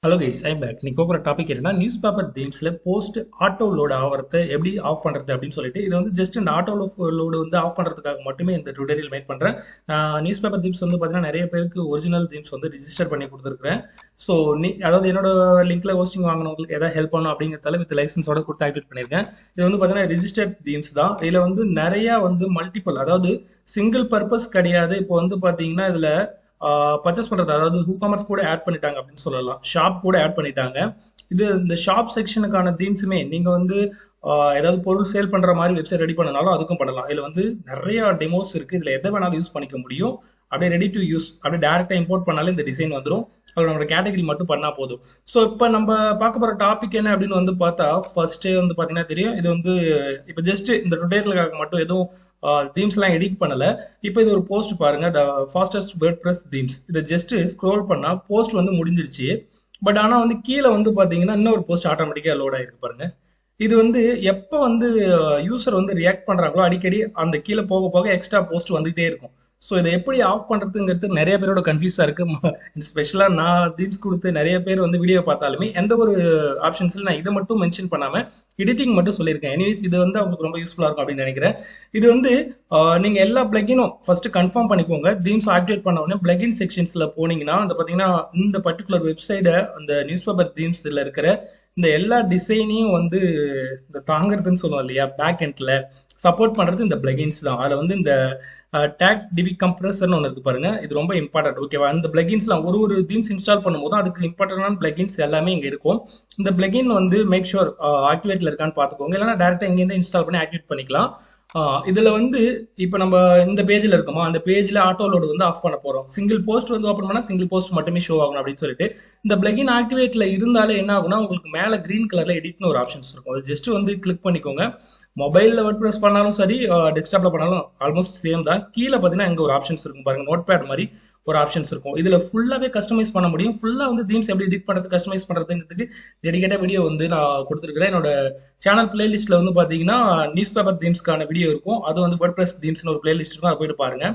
Hello guys, I'm back. நீ போகிற topic என்னன்னா, நியூஸ் பேப்பர் தீம்ஸில் போஸ்ட் ஆட்டோ லோடு ஆகிறத எப்படி ஆஃப் பண்ணுறது அப்படின்னு சொல்லிட்டு, இது வந்து ஜஸ்ட் இந்த ஆட்டோ லோடு வந்து ஆஃப் பண்ணுறதுக்காக மட்டுமே இந்த டுடோரியல் மேக் பண்ணுறேன். நியூஸ் பேப்பர் தீம்ஸ் வந்து பார்த்தீங்கன்னா நிறைய பேருக்கு ஒரிஜினல் தீம்ஸ் வந்து ரிஜிஸ்டர் பண்ணி கொடுத்துருக்கேன். ஸோ அதாவது என்னோட லிங்க்ல ஹோஸ்டிங் வாங்கினவங்களுக்கு எதாவது ஹெல்ப் பண்ணணும் அப்படிங்கிறதால வித் லைசன்ஸோட கொடுத்து ஆக்டிவேட் பண்ணியிருக்கேன். இது வந்து பார்த்தீங்கன்னா ரிஜிஸ்டர்ட் தீம்ஸ் தான். இதில் வந்து நிறையா வந்து மல்டிபிள், அதாவது சிங்கிள் பர்பஸ் கிடையாது. இப்போ வந்து பார்த்தீங்கன்னா இதில் பர்ச்சேஸ் பண்றது, அதாவது காமர்ஸ் கூட ஆட் பண்ணிட்டாங்க அப்படின்னு சொல்லலாம். ஷாப் கூட ஆட் பண்ணிட்டாங்க. இது இந்த ஷாப் செக்ஷனுக்கான தீம்ஸுமே நீங்க வந்து ஏதாவது பொருள் சேல் பண்ற மாதிரி வெப்சைட் ரெடி பண்ணனாலும் அதுக்கும் பண்ணலாம். இதுல வந்து நிறைய டெமோஸ் இருக்கு. இதுல எதை வேணாலும் யூஸ் பண்ணிக்க முடியும். அப்படியே ரெடி டு யூஸ், அப்படியே டேரக்டா இம்போர்ட் பண்ணாலும் இந்த டிசைன் வந்துடும். அதோட நம்மளோட கேட்டகரி மட்டும் பண்ணா போதும். ஸோ இப்போ நம்ம பார்க்க போற டாபிக் என்ன அப்படின்னு வந்து பார்த்தா, ஃபர்ஸ்ட் வந்து பாத்தீங்கன்னா தெரியும், இது வந்து இப்போ ஜஸ்ட் இந்த டுடோரியலுக்காக மட்டும் எதுவும் தீம்ஸ் எல்லாம் எடிட் பண்ணல. இப்போ இது ஒரு போஸ்ட் பாருங்க, த ஃபாஸ்டஸ்ட் வேர்ட்பிரஸ் தீம்ஸ். இதை ஜஸ்ட் ஸ்க்ரோல் பண்ணா போஸ்ட் வந்து முடிஞ்சிருச்சு. பட் ஆனா வந்து கீழே வந்து பாத்தீங்கன்னா இன்னொரு போஸ்ட் ஆட்டோமேட்டிக்கா லோட் ஆயிருக்கு பாருங்க. இது வந்து எப்போ வந்து யூசர் வந்து ரியாக்ட் பண்றாங்களோ அடிக்கடி அந்த கீழே போக போக எக்ஸ்ட்ரா போஸ்ட் வந்துகிட்டே இருக்கும். ஸோ இதை எப்படி ஆஃப் பண்றதுங்கிறது நிறைய பேரோட கன்ஃபியூஸா இருக்கு. ஸ்பெஷலா நான் தீம்ஸ் கொடுத்து நிறைய பேர் வந்து வீடியோ பார்த்தாலுமே எந்த ஒரு ஆப்ஷன்ஸ்ல நான் இதை மட்டும் மென்ஷன் பண்ணாம எடிட்டிங் மட்டும் சொல்லியிருக்கேன். எனிவேஸ் இது வந்து அவங்களுக்கு ரொம்ப யூஸ்ஃபுல்லா இருக்கும் அப்படின்னு நினைக்கிறேன். இது வந்து நீங்க எல்லா பிளகினும் ஃபர்ஸ்ட் கன்ஃபார்ம் பண்ணிக்கோங்க. தீம்ஸ் ஆக்டிவேட் பண்ண உடனே பிளகின் செக்ஷன்ஸ்ல போனீங்கன்னா அந்த பாத்தீங்கன்னா இந்த பர்டிகுலர் வெப்சைட்டை அந்த நியூஸ் பேப்பர் தீம்ஸ்ல இருக்கிற இந்த எல்லா டிசைனையும் வந்து இந்த தாங்கிறதுன்னு சொல்லுவோம் இல்லையா, பேக் எண்ட்ல சப்போர்ட் பண்றது இந்த பிளகின்ஸ் தான். அதுல வந்து இந்த டேக் டிபி கம்ப்ரஸர்னு ஒன்று இருக்கு பாருங்க, இது ரொம்ப இம்பார்ட்டன்ட். ஓகேவா, இந்த பிளகின்ஸ்லாம் ஒரு தீம்ஸ் இன்ஸ்டால் பண்ணும்போது அதுக்கு இம்பார்ட்டன்டான பிளகின்ஸ் எல்லாமே இங்க இருக்கும். இந்த பிளகின் வந்து மேக் ஷூர் ஆக்டிவேட்ல இருக்கான்னு பாத்துக்கோங்க. இல்லைன்னா டேரக்டா இங்கேருந்து இன்ஸ்டால் பண்ணி ஆக்டிவேட் பண்ணிக்கலாம். இதுல வந்து இப்ப நம்ம இந்த பேஜ்ல இருக்கோமா, அந்த பேஜ்ல ஆட்டோ லோடு வந்து ஆஃப் பண்ண போறோம். சிங்கிள் போஸ்ட் வந்து ஓப்பன் பண்ணா சிங்கிள் போஸ்ட் மட்டுமே ஷோ ஆகணும் அப்படின்னு சொல்லிட்டு இந்த பிளகின் ஆக்டிவேட்ல இருந்தாலே என்ன ஆகும்னா, உங்களுக்கு மேல கிரீன் கலர்ல எடிட்னு ஒரு ஆப்ஷன்ஸ் இருக்கும். அது ஜஸ்ட் வந்து கிளிக் பண்ணிக்கோங்க. மொபைல்ல வேர்ட் ப்ரெஸ் பண்ணாலும் சரி, டெஸ்க்டாப்ல பண்ணாலும் ஆல்மோஸ்ட் சேம் தான். கீழே பாத்தீங்கன்னா இங்க ஒரு ஆப்ஷன்ஸ் இருக்கும் பாருங்க, நோட் பேட் மாதிரி ஒரு ஆப்ஷன்ஸ் இருக்கும். இதுல ஃபுல்லாவே கஸ்டமைஸ் பண்ண முடியும். ஃபுல்லா வந்து தீம்ஸ் எப்படி எடிட் பண்றது, கஸ்டமைஸ் பண்றதுங்கிறதுக்கு டெடிகேட்டா வீடியோ வந்து நான் கொடுத்துருக்கிறேன். என்னோட சேனல் பிளேலிஸ்ட்ல வந்து பாத்தீங்கன்னா நியூஸ் பேப்பர் தீம்ஸ்க்கான வீடியோ இருக்கும். அது வந்து வேர்ட் ப்ரெஸ் தீம்ஸ்னு ஒரு பிளேலிஸ்ட் இருக்கும், அதை போயிட்டு பாருங்க.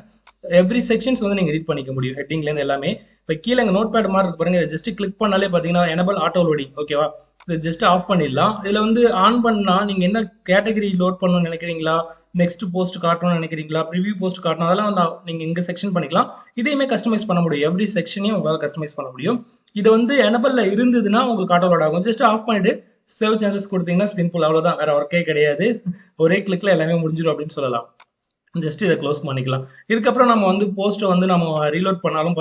எவ்ரி செக்ஷன்ஸ் வந்து நீங்க எடிட் பண்ணிக்க முடியும், ஹெட்டிங்ல இருந்து எல்லாமே. இப்போ கீழே நோட் பேட் மாதிரி இருக்கு பாருங்க, ஜஸ்ட் கிளிக் பண்ணாலே பாத்தீங்கன்னா எனபிள் ஆட்டோ லோடிங். ஓகேவா, இது ஜஸ்ட் ஆஃப் பண்ணிடலாம். இதுல வந்து ஆன் பண்ணா நீங்க என்ன கேட்டகரி லோட் பண்ணணும்னு நினைக்கிறீங்களா, நெக்ஸ்ட் போஸ்ட் காட்டணும்னு நினைக்கிறீங்களா, ப்ரிவியூ போஸ்ட் காட்டணும், அதெல்லாம் வந்து நீங்க இங்க செக்ஷன் பண்ணிக்கலாம். இதையுமே கஸ்டமைஸ் பண்ண முடியும். எவ்ரி செக்ஷனையும் உங்களால கஸ்டமைஸ் பண்ண முடியும். இது வந்து எனபிள்ல இருந்ததுன்னா உங்களுக்கு ஆட்டோ லோட் ஆகும். ஜஸ்ட் ஆஃப் பண்ணிட்டு சேவ் சேஞ்சஸ் கொடுத்தீங்கன்னா சிம்பிள், அவ்வளவுதான். வேற ஒர்க்கே கிடையாது. ஒரே கிளிக்ல எல்லாமே முடிஞ்சிடும் அப்படின்னு சொல்லலாம். ஜஸ்ட் இதை க்ளோஸ் பண்ணிக்கலாம். இதுக்கப்புறம் நம்ம வந்து போஸ்ட்டை வந்து நம்ம ரீலோட் பண்ணாலும்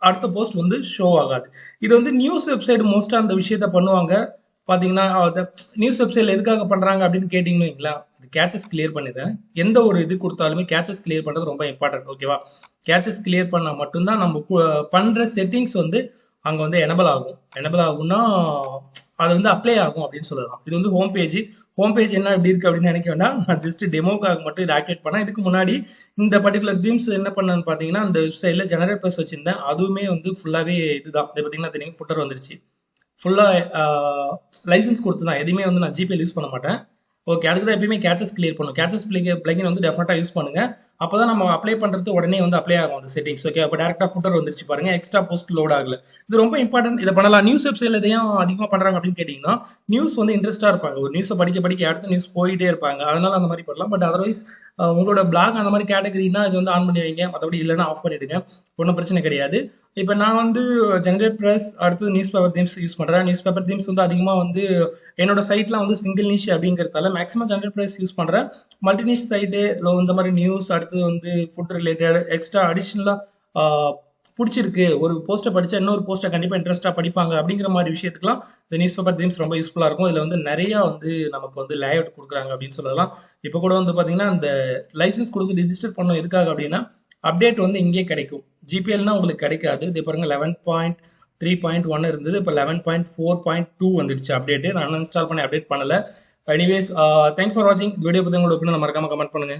அடுத்த போஸ்ட் வந்து ஷோ ஆகாது. இது வந்து நியூஸ் வெப்சைட் மோஸ்டா அந்த விஷயத்த பண்ணுவாங்க. பாத்தீங்கன்னா நியூஸ் வெப்சைட்ல எதுக்காக பண்றாங்க அப்படின்னு கேட்டீங்கன்னு வைங்களா, இது கேச்சஸ் கிளியர் பண்ணிடுறேன். எந்த ஒரு இது கொடுத்தாலுமே கேச்சஸ் கிளியர் பண்றது ரொம்ப இம்பார்ட்டன்ட். ஓகேவா, கேச்சஸ் கிளியர் பண்ணா மட்டும்தான் நம்ம பண்ற செட்டிங்ஸ் வந்து அங்க வந்து எனபிள் ஆகும். எனபிள் ஆகும்னா அது வந்து அப்ளை ஆகும் அப்படின்னு சொல்லலாம். இது வந்து ஹோம் பேஜ் என்ன எப்படி இருக்கு அப்படின்னு நினைக்க வேண்டாம். நான் ஜஸ்ட் டெமோக்காக மட்டும் இதை ஆக்டிவேட் பண்ணேன். இதுக்கு முன்னாடி இந்த பர்டிகுலர் தீம்ஸ் என்ன பண்ணேன்னு பாத்தீங்கன்னா, அந்த வெப்சைட்ல ஜெனரேட் ப்ளஸ் வச்சிருந்தேன். அதுவுமே வந்து ஃபுல்லாவே இதுதான். இது பாத்தீங்கன்னா தெரியும், ஃபுட்டர் வந்துருச்சு. ஃபுல்லா லைசன்ஸ் கொடுத்து தான். எதுவுமே வந்து நான் ஜிபே யூஸ் பண்ண மாட்டேன். ஓகே, அதுக்கு தான் எப்பயுமே கேச்சஸ் கிளியர் பண்ணும். கேச்சஸ் பிளகின் வந்து டெஃபினட்டா யூஸ் பண்ணுங்க. அப்பதான் நம்ம அப்ளை பண்றது உடனே வந்து அப்ளை ஆகும் அந்த செட்டிங்ஸ். ஓகே, அப்போ டேரக்டா ஃபுட்டர் வந்துருச்சு பாருங்க, எக்ஸ்ட்ரா போஸ்ட் லோட் ஆகல. இது ரொம்ப இம்பார்ட்டன்ட். இதை பண்ணலாம். நியூஸ் வெப்சைட்ல இதையும் அதிகமா பண்றாங்க அப்படின்னு கேட்டீங்கன்னா, நியூஸ் வந்து இன்ட்ரெஸ்டா இருப்பாங்க. ஒரு நியூஸை படிக்க அடுத்த நியூஸ் போயிட்டே இருப்பாங்க. அதனால அந்த மாதிரி பண்ணலாம். பட் அதர்வைஸ் உங்களோட பிளாக் அந்த மாதிரி கேட்டகரினா இது வந்து ஆன் பண்ணி வைங்க. மற்றபடி இல்லைன்னா ஆஃப் பண்ணிடுங்க, ஒன்றும் பிரச்சனை கிடையாது. இப்போ நான் வந்து ஜெனரேட் ப்ரெஸ் அடுத்து நியூஸ் பேப்பர் தீம்ஸ் யூஸ் பண்றேன். நியூஸ் பேப்பர் தீம்ஸ் வந்து அதிகமாக வந்து என்னோட சைட்லாம் வந்து சிங்கிள் நிஷ் அப்படிங்கிறதால மேக்ஸிமம் ஜெனரேட் ப்ரெஸ் யூஸ் பண்றேன். மல்டி நிஷ் சைட்டு இந்த மாதிரி நியூஸ், அடுத்து வந்து ஃபுட் ரிலேட்டட் எக்ஸ்ட்ரா அடிஷ்னலா பிடிச்சிருக்கு, ஒரு போஸ்ட்டை படிச்சா இன்னொரு போஸ்ட்டை கண்டிப்பா இன்ட்ரெஸ்டா படிப்பாங்க அப்படிங்கிற மாதிரி விஷயத்துக்குலாம் இந்த நியூஸ் பேப்பர் தீம்ஸ் ரொம்ப யூஸ்ஃபுல்லா இருக்கும். இதுல வந்து நிறைய வந்து நமக்கு வந்து லேஅவுட் கொடுக்குறாங்க அப்படின்னு சொல்லலாம். இப்போ கூட வந்து பாத்தீங்கன்னா இந்த லைசன்ஸ் கொடுத்து ரிஜிஸ்டர் பண்ணோம் எதுக்காக அப்படின்னா, அப்டேட் வந்து இங்கே கிடைக்கும். ஜிபிஎல்னா உங்களுக்கு கிடைக்காது. இது பாருங்க 11.3.1 இருந்தது, இப்போ 11.4.2 வந்துடுச்சு அப்டேட். நான் இன்ஸ்டால் பண்ணி அப்டேட் பண்ணல. எனிவேஸ் தேங்க்ஸ் ஃபார் வாட்சிங். வீடியோ பத்தி உங்களோட ஒப்பீனியன் மறக்காம கமெண்ட் பண்ணுங்க.